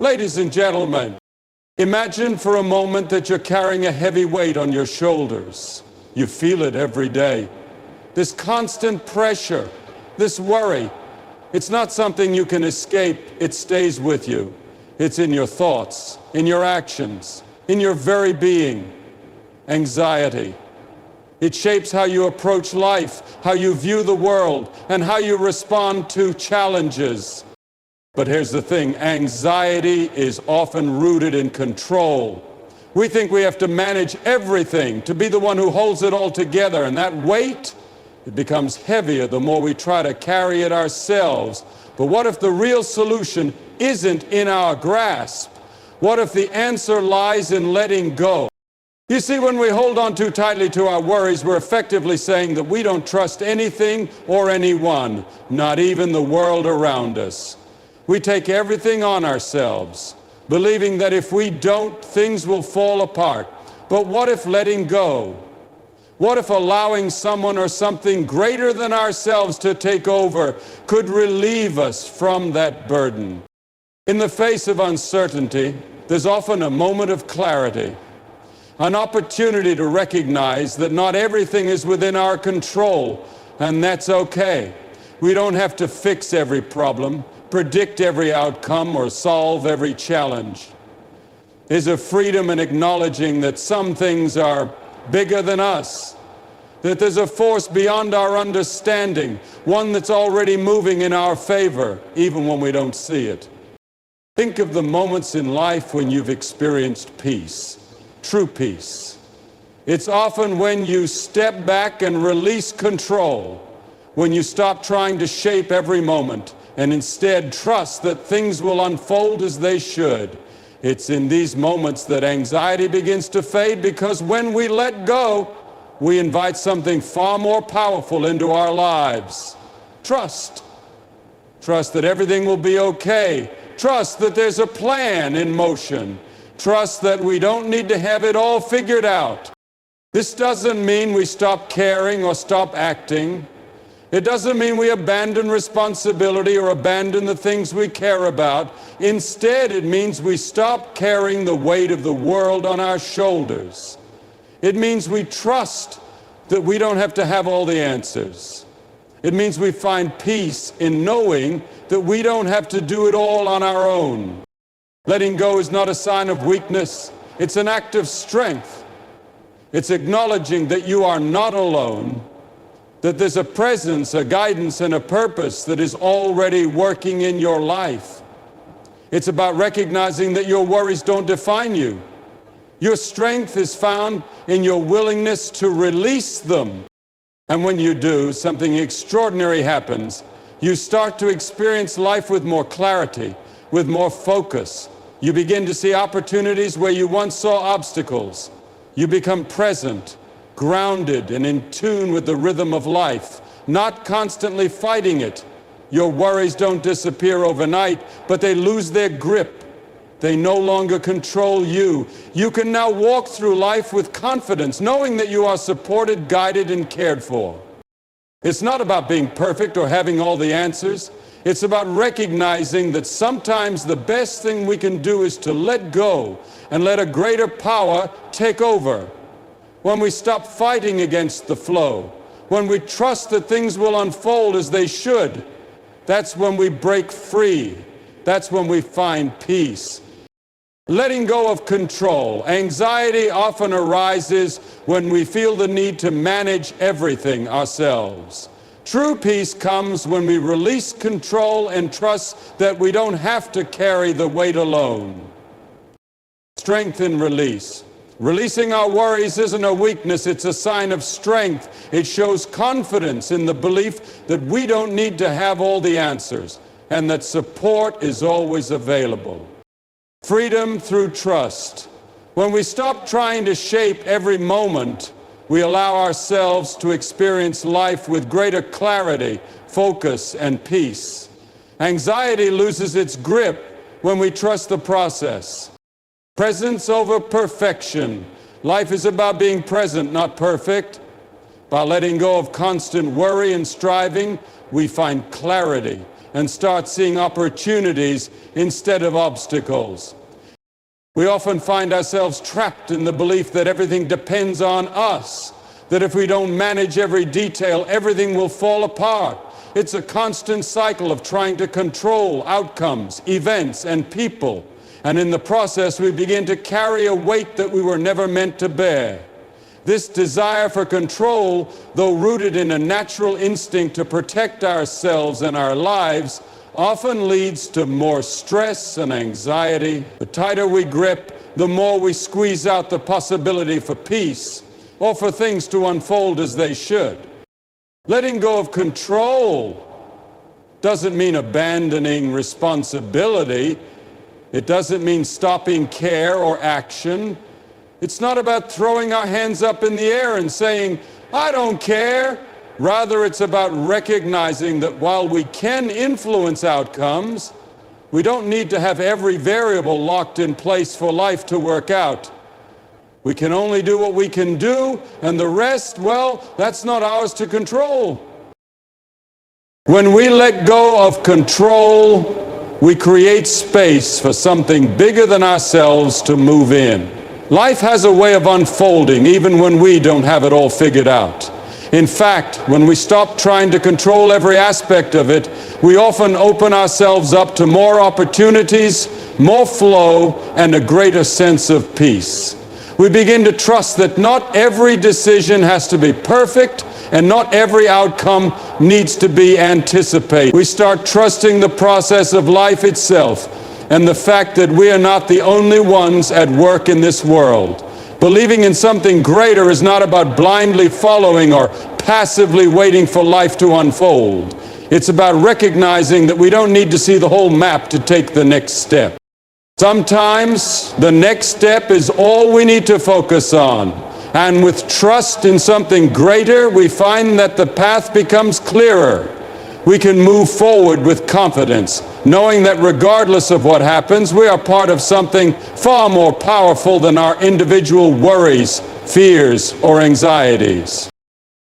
Ladies and gentlemen, imagine for a moment that you're carrying a heavy weight on your shoulders. You feel it every day. This constant pressure, this worry, it's not something you can escape. It stays with you. It's in your thoughts, in your actions, in your very being. Anxiety. It shapes how you approach life, how you view the world, and how you respond to challenges. But here's the thing, anxiety is often rooted in control. We think we have to manage everything, to be the one who holds it all together, and that weight, it becomes heavier the more we try to carry it ourselves. But what if the real solution isn't in our grasp? What if the answer lies in letting go? You see, when we hold on too tightly to our worries, we're effectively saying that we don't trust anything or anyone, not even the world around us. We take everything on ourselves, believing that if we don't, things will fall apart. But what if letting go? What if allowing someone or something greater than ourselves to take over could relieve us from that burden? In the face of uncertainty, there's often a moment of clarity, an opportunity to recognize that not everything is within our control, and that's okay. We don't have to fix every problem, predict every outcome, or solve every challenge. There's a freedom in acknowledging that some things are bigger than us, that there's a force beyond our understanding, one that's already moving in our favor, even when we don't see it. Think of the moments in life when you've experienced peace, true peace. It's often when you step back and release control, when you stop trying to shape every moment, and instead trust that things will unfold as they should. It's in these moments that anxiety begins to fade, because when we let go, we invite something far more powerful into our lives. Trust. Trust that everything will be okay. Trust that there's a plan in motion. Trust that we don't need to have it all figured out. This doesn't mean we stop caring or stop acting. It doesn't mean we abandon responsibility or abandon the things we care about. Instead, it means we stop carrying the weight of the world on our shoulders. It means we trust that we don't have to have all the answers. It means we find peace in knowing that we don't have to do it all on our own. Letting go is not a sign of weakness. It's an act of strength. It's acknowledging that you are not alone, that there's a presence, a guidance, and a purpose that is already working in your life. It's about recognizing that your worries don't define you. Your strength is found in your willingness to release them. And when you do, something extraordinary happens. You start to experience life with more clarity, with more focus. You begin to see opportunities where you once saw obstacles. You become present, grounded and in tune with the rhythm of life, not constantly fighting it. Your worries don't disappear overnight, but they lose their grip. They no longer control you. You can now walk through life with confidence, knowing that you are supported, guided, and cared for. It's not about being perfect or having all the answers. It's about recognizing that sometimes the best thing we can do is to let go and let a greater power take over. When we stop fighting against the flow, when we trust that things will unfold as they should, that's when we break free. That's when we find peace. Letting go of control. Anxiety often arises when we feel the need to manage everything ourselves. True peace comes when we release control and trust that we don't have to carry the weight alone. Strength in release. Releasing our worries isn't a weakness, it's a sign of strength. It shows confidence in the belief that we don't need to have all the answers and that support is always available. Freedom through trust. When we stop trying to shape every moment, we allow ourselves to experience life with greater clarity, focus, and peace. Anxiety loses its grip when we trust the process. Presence over perfection. Life is about being present, not perfect. By letting go of constant worry and striving, we find clarity and start seeing opportunities instead of obstacles. We often find ourselves trapped in the belief that everything depends on us, that if we don't manage every detail, everything will fall apart. It's a constant cycle of trying to control outcomes, events, and people. And in the process, we begin to carry a weight that we were never meant to bear. This desire for control, though rooted in a natural instinct to protect ourselves and our lives, often leads to more stress and anxiety. The tighter we grip, the more we squeeze out the possibility for peace or for things to unfold as they should. Letting go of control doesn't mean abandoning responsibility. It doesn't mean stopping care or action. It's not about throwing our hands up in the air and saying, "I don't care." Rather, it's about recognizing that while we can influence outcomes, we don't need to have every variable locked in place for life to work out. We can only do what we can do, and the rest, well, that's not ours to control. When we let go of control, we create space for something bigger than ourselves to move in. Life has a way of unfolding even when we don't have it all figured out. In fact, when we stop trying to control every aspect of it, we often open ourselves up to more opportunities, more flow, and a greater sense of peace. We begin to trust that not every decision has to be perfect, and not every outcome needs to be anticipated. We start trusting the process of life itself and the fact that we are not the only ones at work in this world. Believing in something greater is not about blindly following or passively waiting for life to unfold. It's about recognizing that we don't need to see the whole map to take the next step. Sometimes the next step is all we need to focus on. And with trust in something greater, we find that the path becomes clearer. We can move forward with confidence, knowing that regardless of what happens, we are part of something far more powerful than our individual worries, fears, or anxieties.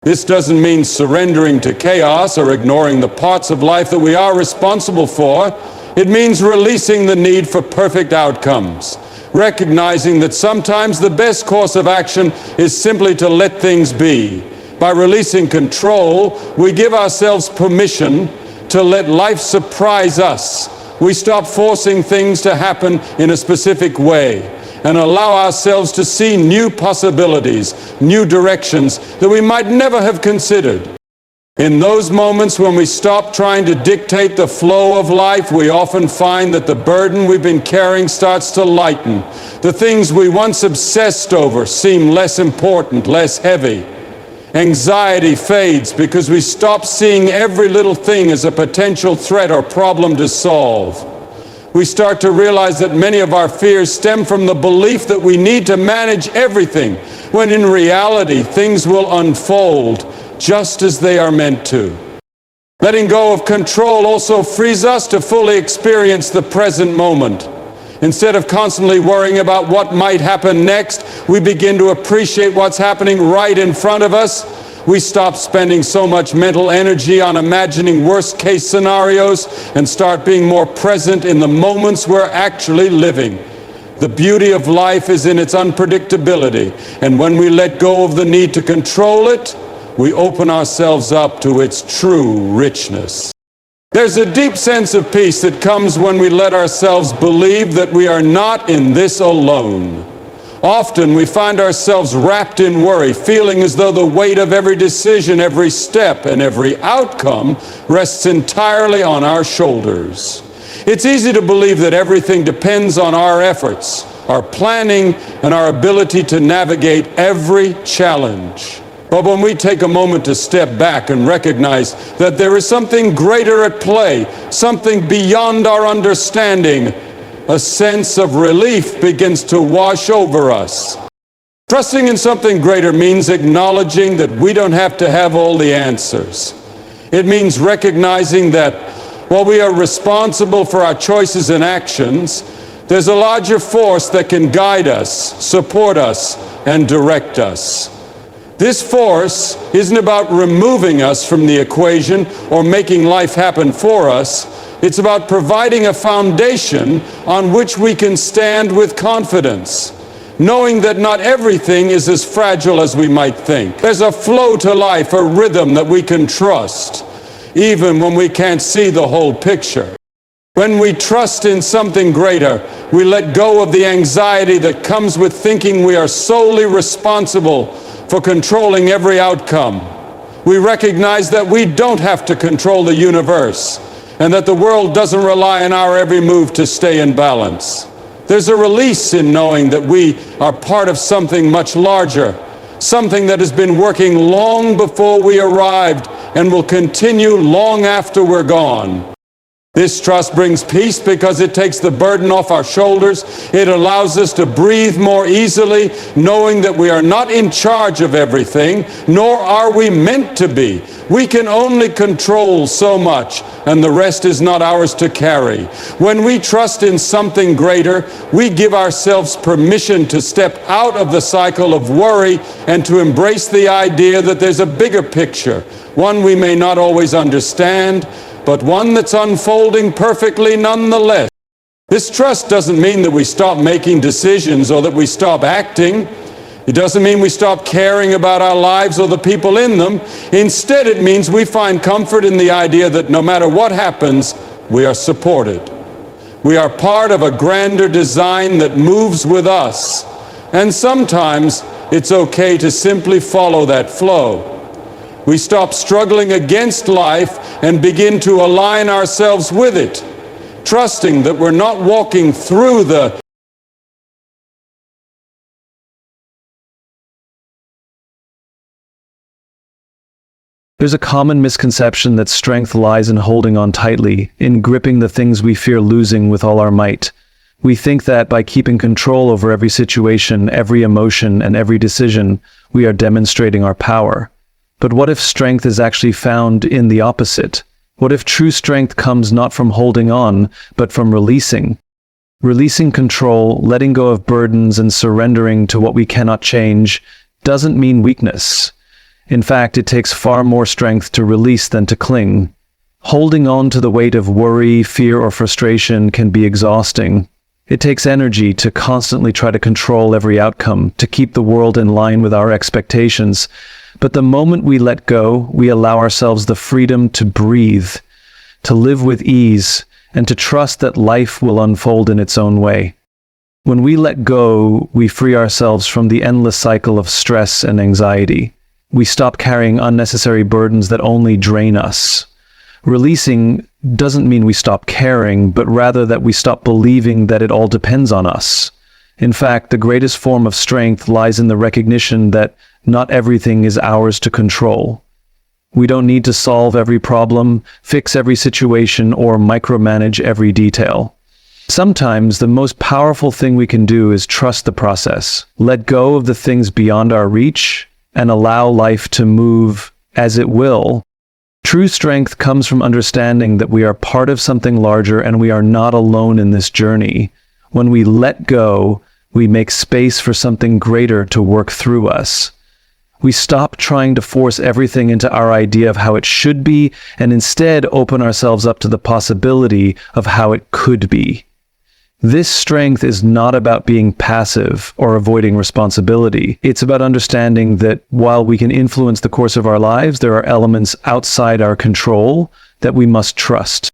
This doesn't mean surrendering to chaos or ignoring the parts of life that we are responsible for. It means releasing the need for perfect outcomes, recognizing that sometimes the best course of action is simply to let things be. By releasing control, we give ourselves permission to let life surprise us. We stop forcing things to happen in a specific way and allow ourselves to see new possibilities, new directions that we might never have considered. In those moments when we stop trying to dictate the flow of life, we often find that the burden we've been carrying starts to lighten. The things we once obsessed over seem less important, less heavy. Anxiety fades because we stop seeing every little thing as a potential threat or problem to solve. We start to realize that many of our fears stem from the belief that we need to manage everything, when in reality things will unfold just as they are meant to. Letting go of control also frees us to fully experience the present moment. Instead of constantly worrying about what might happen next, we begin to appreciate what's happening right in front of us. We stop spending so much mental energy on imagining worst-case scenarios and start being more present in the moments we're actually living. The beauty of life is in its unpredictability, and when we let go of the need to control it, we open ourselves up to its true richness. There's a deep sense of peace that comes when we let ourselves believe that we are not in this alone. Often we find ourselves wrapped in worry, feeling as though the weight of every decision, every step, and every outcome rests entirely on our shoulders. It's easy to believe that everything depends on our efforts, our planning, and our ability to navigate every challenge. But when we take a moment to step back and recognize that there is something greater at play, something beyond our understanding, a sense of relief begins to wash over us. Trusting in something greater means acknowledging that we don't have to have all the answers. It means recognizing that while we are responsible for our choices and actions, there's a larger force that can guide us, support us, and direct us. This force isn't about removing us from the equation or making life happen for us, It's about providing a foundation on which we can stand with confidence, knowing that not everything is as fragile as we might think. There's a flow to life, a rhythm that we can trust, even when we can't see the whole picture. When we trust in something greater, we let go of the anxiety that comes with thinking we are solely responsible for controlling every outcome. We recognize that we don't have to control the universe, and that the world doesn't rely on our every move to stay in balance. There's a release in knowing that we are part of something much larger, something that has been working long before we arrived and will continue long after we're gone. This trust brings peace because it takes the burden off our shoulders. It allows us to breathe more easily, knowing that we are not in charge of everything, nor are we meant to be. We can only control so much, and the rest is not ours to carry. When we trust in something greater, we give ourselves permission to step out of the cycle of worry and to embrace the idea that there's a bigger picture, one we may not always understand, but one that's unfolding perfectly nonetheless. This trust doesn't mean that we stop making decisions or that we stop acting. It doesn't mean we stop caring about our lives or the people in them. Instead, it means we find comfort in the idea that no matter what happens, we are supported. We are part of a grander design that moves with us. And sometimes it's okay to simply follow that flow. We stop struggling against life and begin to align ourselves with it, trusting that we're not walking through the There's a common misconception that strength lies in holding on tightly, in gripping the things we fear losing with all our might. We think that by keeping control over every situation, every emotion, and every decision, we are demonstrating our power. But what if strength is actually found in the opposite? What if true strength comes not from holding on, but from releasing? Releasing control, letting go of burdens, and surrendering to what we cannot change doesn't mean weakness. In fact, it takes far more strength to release than to cling. Holding on to the weight of worry, fear, or frustration can be exhausting. It takes energy to constantly try to control every outcome, to keep the world in line with our expectations. But the moment we let go, we allow ourselves the freedom to breathe, to live with ease, and to trust that life will unfold in its own way. When we let go, we free ourselves from the endless cycle of stress and anxiety. We stop carrying unnecessary burdens that only drain us. Releasing doesn't mean we stop caring, but rather that we stop believing that it all depends on us. In fact, the greatest form of strength lies in the recognition that not everything is ours to control. We don't need to solve every problem, fix every situation, or micromanage every detail. Sometimes the most powerful thing we can do is trust the process, let go of the things beyond our reach, and allow life to move as it will. True strength comes from understanding that we are part of something larger and we are not alone in this journey. When we let go, we make space for something greater to work through us. We stop trying to force everything into our idea of how it should be and instead open ourselves up to the possibility of how it could be. This strength is not about being passive or avoiding responsibility. It's about understanding that while we can influence the course of our lives, there are elements outside our control that we must trust.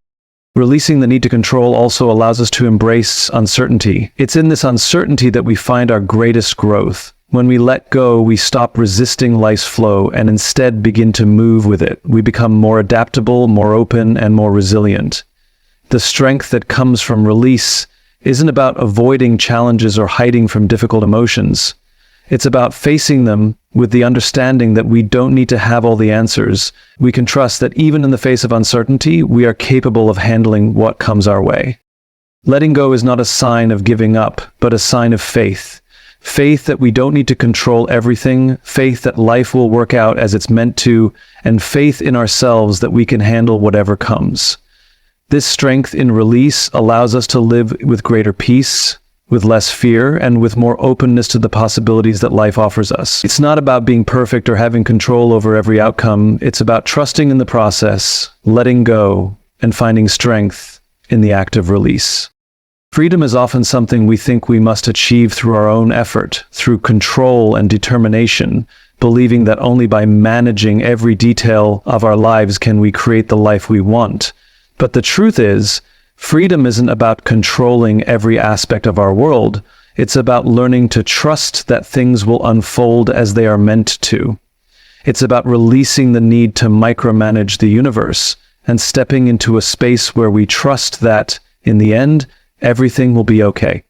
Releasing the need to control also allows us to embrace uncertainty. It's in this uncertainty that we find our greatest growth. When we let go, we stop resisting life's flow and instead begin to move with it. We become more adaptable, more open, and more resilient. The strength that comes from release isn't about avoiding challenges or hiding from difficult emotions. It's about facing them with the understanding that we don't need to have all the answers. We can trust that even in the face of uncertainty, we are capable of handling what comes our way. Letting go is not a sign of giving up, but a sign of faith. Faith that we don't need to control everything, faith that life will work out as it's meant to, and faith in ourselves that we can handle whatever comes. This strength in release allows us to live with greater peace, with less fear, and with more openness to the possibilities that life offers us. It's not about being perfect or having control over every outcome. It's about trusting in the process, letting go, and finding strength in the act of release. Freedom is often something we think we must achieve through our own effort, through control and determination, believing that only by managing every detail of our lives can we create the life we want. But the truth is, freedom isn't about controlling every aspect of our world. It's about learning to trust that things will unfold as they are meant to. It's about releasing the need to micromanage the universe and stepping into a space where we trust that, in the end, everything will be okay.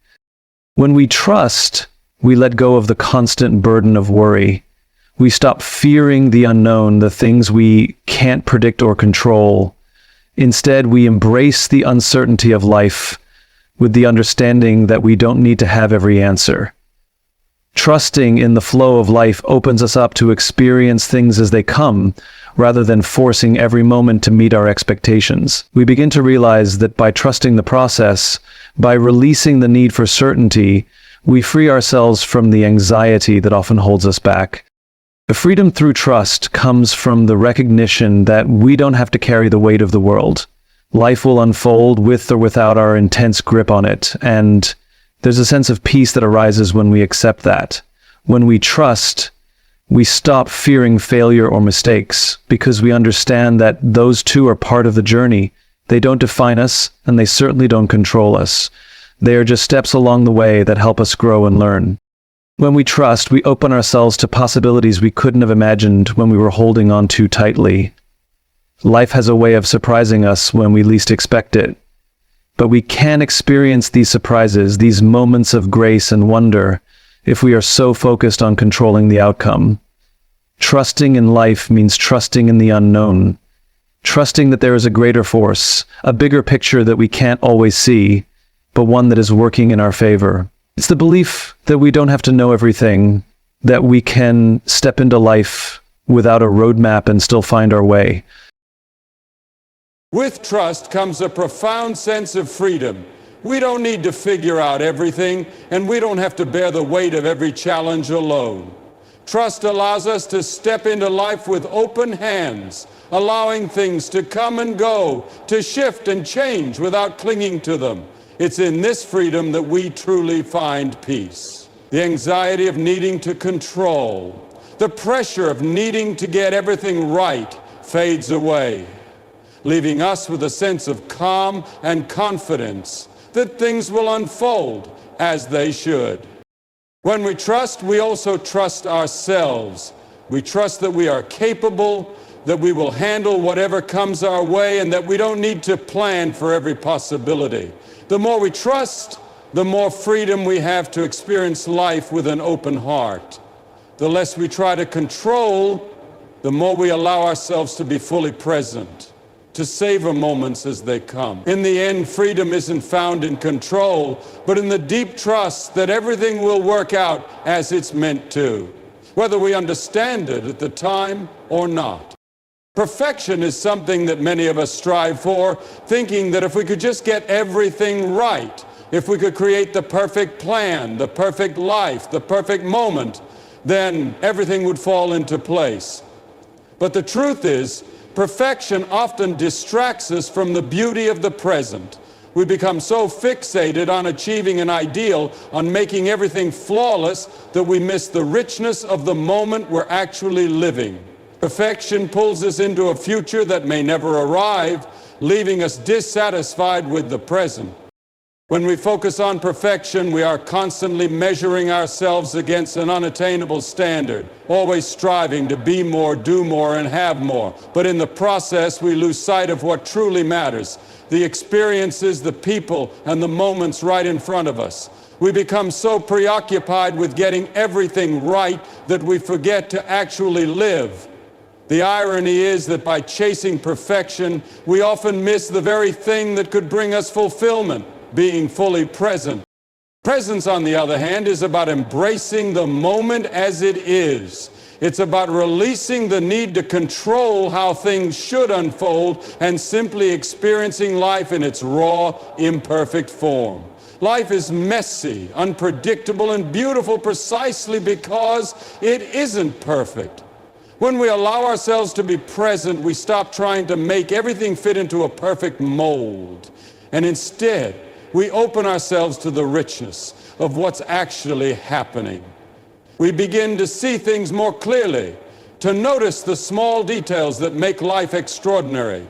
When we trust, we let go of the constant burden of worry. We stop fearing the unknown, the things we can't predict or control. Instead, we embrace the uncertainty of life with the understanding that we don't need to have every answer. Trusting in the flow of life opens us up to experience things as they come, rather than forcing every moment to meet our expectations. We begin to realize that by trusting the process, by releasing the need for certainty, we free ourselves from the anxiety that often holds us back. The freedom through trust comes from the recognition that we don't have to carry the weight of the world. Life will unfold with or without our intense grip on it, and there's a sense of peace that arises when we accept that. When we trust, we stop fearing failure or mistakes, because we understand that those too are part of the journey. They don't define us, and they certainly don't control us. They are just steps along the way that help us grow and learn. When we trust, we open ourselves to possibilities we couldn't have imagined when we were holding on too tightly. Life has a way of surprising us when we least expect it. But we can experience these surprises, these moments of grace and wonder, if we are so focused on controlling the outcome. Trusting in life means trusting in the unknown. Trusting that there is a greater force, a bigger picture that we can't always see, but one that is working in our favor. It's the belief that we don't have to know everything, that we can step into life without a roadmap and still find our way. With trust comes a profound sense of freedom. We don't need to figure out everything, and we don't have to bear the weight of every challenge alone. Trust allows us to step into life with open hands, allowing things to come and go, to shift and change without clinging to them. It's in this freedom that we truly find peace. The anxiety of needing to control, the pressure of needing to get everything right fades away, leaving us with a sense of calm and confidence that things will unfold as they should. When we trust, we also trust ourselves. We trust that we are capable, that we will handle whatever comes our way, and that we don't need to plan for every possibility. The more we trust, the more freedom we have to experience life with an open heart. The less we try to control, the more we allow ourselves to be fully present, to savor moments as they come. In the end, freedom isn't found in control, but in the deep trust that everything will work out as it's meant to, whether we understand it at the time or not. Perfection is something that many of us strive for, thinking that if we could just get everything right, if we could create the perfect plan, the perfect life, the perfect moment, then everything would fall into place. But the truth is, perfection often distracts us from the beauty of the present. We become so fixated on achieving an ideal, on making everything flawless, that we miss the richness of the moment we're actually living. Perfection pulls us into a future that may never arrive, leaving us dissatisfied with the present. When we focus on perfection, we are constantly measuring ourselves against an unattainable standard, always striving to be more, do more, and have more. But in the process, we lose sight of what truly matters, the experiences, the people, and the moments right in front of us. We become so preoccupied with getting everything right that we forget to actually live. The irony is that by chasing perfection, we often miss the very thing that could bring us fulfillment, being fully present. Presence, on the other hand, is about embracing the moment as it is. It's about releasing the need to control how things should unfold and simply experiencing life in its raw, imperfect form. Life is messy, unpredictable, and beautiful precisely because it isn't perfect. When we allow ourselves to be present, we stop trying to make everything fit into a perfect mold. And instead, we open ourselves to the richness of what's actually happening. We begin to see things more clearly, to notice the small details that make life extraordinary.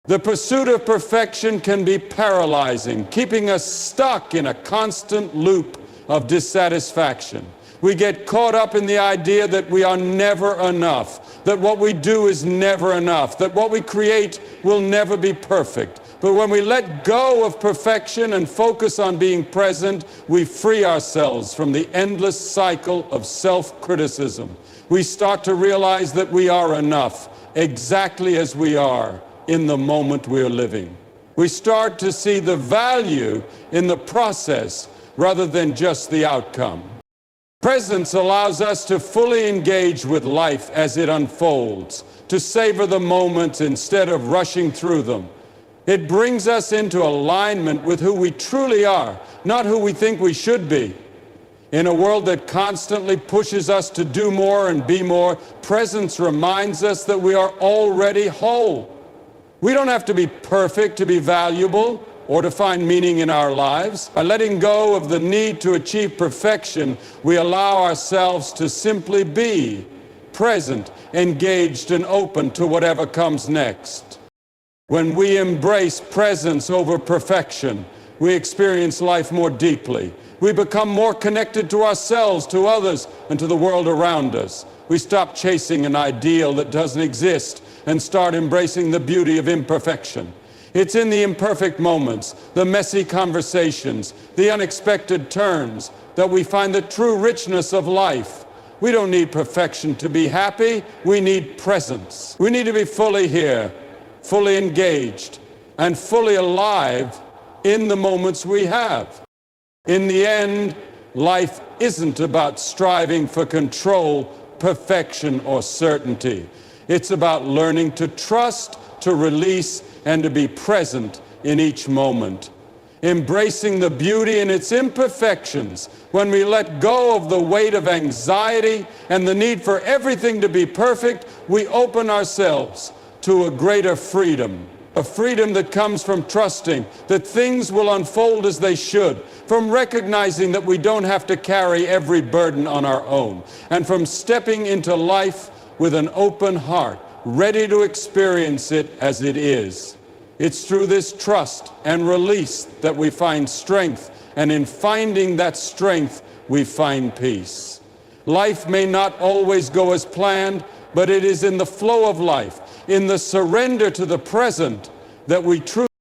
The pursuit of perfection can be paralyzing, keeping us stuck in a constant loop of dissatisfaction. We get caught up in the idea that we are never enough, that what we do is never enough, that what we create will never be perfect. But when we let go of perfection and focus on being present, we free ourselves from the endless cycle of self-criticism. We start to realize that we are enough, exactly as we are, in the moment we're living. We start to see the value in the process rather than just the outcome. Presence allows us to fully engage with life as it unfolds, to savor the moments instead of rushing through them. It brings us into alignment with who we truly are, not who we think we should be. In a world that constantly pushes us to do more and be more, presence reminds us that we are already whole. We don't have to be perfect to be valuable or to find meaning in our lives. By letting go of the need to achieve perfection, we allow ourselves to simply be present, engaged, and open to whatever comes next. When we embrace presence over perfection, we experience life more deeply. We become more connected to ourselves, to others, and to the world around us. We stop chasing an ideal that doesn't exist and start embracing the beauty of imperfection. It's in the imperfect moments, the messy conversations, the unexpected turns, that we find the true richness of life. We don't need perfection to be happy, we need presence. We need to be fully here, fully engaged, and fully alive in the moments we have. In the end, life isn't about striving for control, perfection, or certainty. It's about learning to trust, to release, and to be present in each moment. Embracing the beauty in its imperfections, when we let go of the weight of anxiety and the need for everything to be perfect, we open ourselves to a greater freedom. A freedom that comes from trusting that things will unfold as they should, from recognizing that we don't have to carry every burden on our own, and from stepping into life with an open heart, ready to experience it as it is. It's through this trust and release that we find strength, and in finding that strength, we find peace. Life may not always go as planned, but it is in the flow of life, in the surrender to the present, that we truly